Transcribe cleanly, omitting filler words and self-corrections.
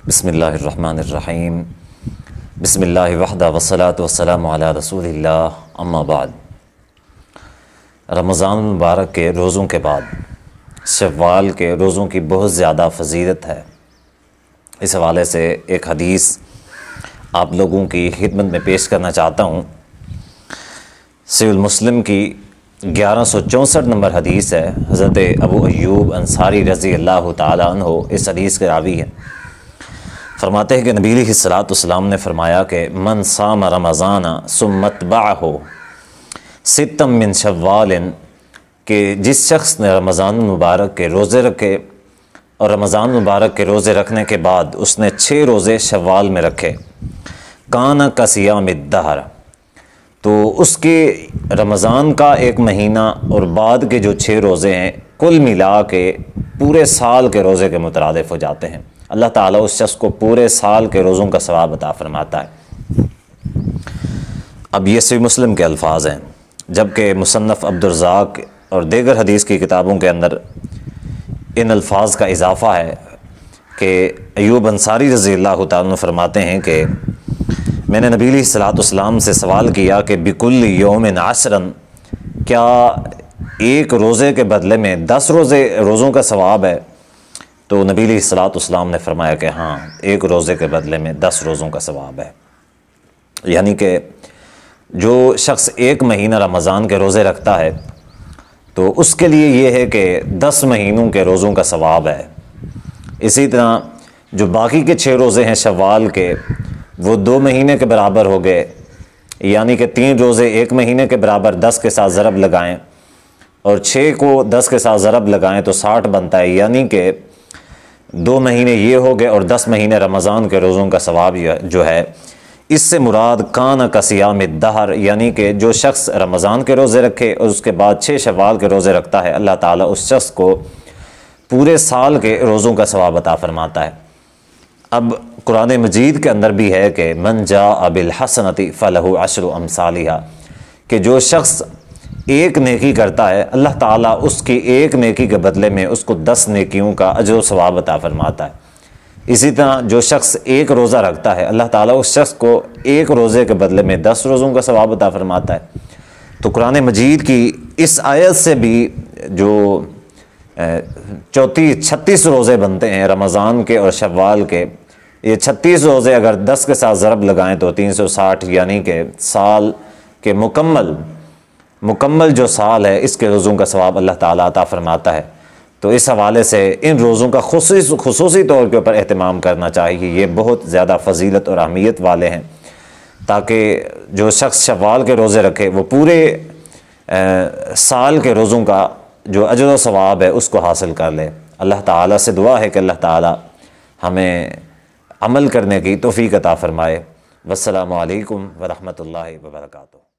बिस्मिल्लाहिर्रहमानिर्रहीम। बिस्मिल्लाहि वहदा वस्सलातु वस्सलामु अला रसूलिल्लाह अम्मा बाद। रमज़ान मुबारक के रोज़ों के बाद शव्वाल के रोज़ों की बहुत ज़्यादा फ़जीलत है। इस हवाले से एक हदीस आप लोगों की खिदमत में पेश करना चाहता हूँ। सहीह मुस्लिम की 1164 नंबर हदीस है। हज़रत अबू अय्यूब अंसारी रज़ी अल्लाह ताला अन्हु इस हदीस के रावी हैं। फरमाते हैं कि नबी अलैहिस्सलाम ने फरमाया कि मन साम रमज़ाना सुम्मतबअहु सित्तम मिन शव्वालिन, कि जिस शख्स ने रमज़ान मुबारक के रोज़े रखे और रमज़ान मुबारक के रोज़े रखने के बाद उसने 6 रोज़े शव्वाल में रखे, काना का सियामिद दहर, तो उसके रमज़ान का एक महीना और बाद के जो 6 रोज़े हैं कुल मिला के पूरे साल के रोज़े के मुतरादिफ़ हो जाते हैं। अल्लाह ताला उस शख्स को पूरे साल के रोज़ों का सवाब अता फरमाता है। अब ये सही मुस्लिम के अल्फाज हैं, जबकि मुसन्नफ़ अब्दुर रज़्ज़ाक़ और दीगर हदीस की किताबों के अंदर इन अल्फाज का इजाफ़ा है कि अय्यूब अंसारी रज़ी अल्लाह तआला अन्हु फरमाते हैं कि मैंने नबी अलैहिस्सलाम से सवाल किया कि बिकुल्ल यौमिन अशरन, क्या एक रोज़े के बदले में 10 रोज़ों का सवाब है? तो नबी अलैहिस्सलाम ने फरमाया कि हाँ, एक रोज़े के बदले में 10 रोज़ों का सवाब है। यानी कि जो शख्स एक महीना रमज़ान के रोज़े रखता है तो उसके लिए ये है कि 10 महीनों के रोज़ों का सवाब है। इसी तरह जो बाकी के 6 रोज़े हैं शव्वाल के, वो 2 महीने के बराबर हो गए, यानी कि 3 रोज़े एक महीने के बराबर 10 के साथ ज़रब लगाएं और 6 को 10 के साथ ज़रब लगाएं तो 60 बनता है। यानी कि 2 महीने ये हो गए और 10 महीने रमज़ान के रोज़ों का सवाब जो है, इससे मुराद कान का सियामिद दहर, यानी कि जो शख्स रमज़ान के रोज़े रखे और उसके बाद 6 शव्वाल के रोज़े रखता है, अल्लाह ताला उस शख्स को पूरे साल के रोज़ों का सवाब अता फरमाता है। अब कुरान मजीद के अंदर भी है कि मन जा बिल हसनति फलहु अशरु अमसालिहा, कि जो शख्स एक नेकी करता है अल्लाह ताला उसकी एक नेकी के बदले में उसको 10 नेकियों का अजर व सवाब अता फरमाता है। इसी तरह जो शख्स एक रोज़ा रखता है अल्लाह ताला उस शख्स को एक रोज़े के बदले में 10 रोज़ों का सवाब अता फरमाता है। तो कुरान मजीद की इस आयत से भी जो 36 रोज़े बनते हैं रमज़ान के और शव्वाल के, ये 36 रोज़े अगर 10 के साथ ज़रब लगाएं तो 360, यानी कि साल के मुकम्मल जो साल है इसके रोज़ों का सवाब अल्लाह ताला अता फरमाता है। तो इस हवाले से इन रोज़ों का खुसूसी तौर के ऊपर एहतमाम करना चाहिए। ये बहुत ज़्यादा फ़जीलत और अहमियत वाले हैं, ताकि जो शख्स शव्वाल के रोज़े रखे वो पूरे साल के रोज़ों का जो अजर व सवाब है उसको हासिल कर ले। अल्लाह ताला से दुआ है कि अल्लाह ताला हमें अमल करने की तौफ़ीक़ अता फ़रमाए। वस्सलामु अलैकुम व रहमतुल्लाहि व बरकातुहू।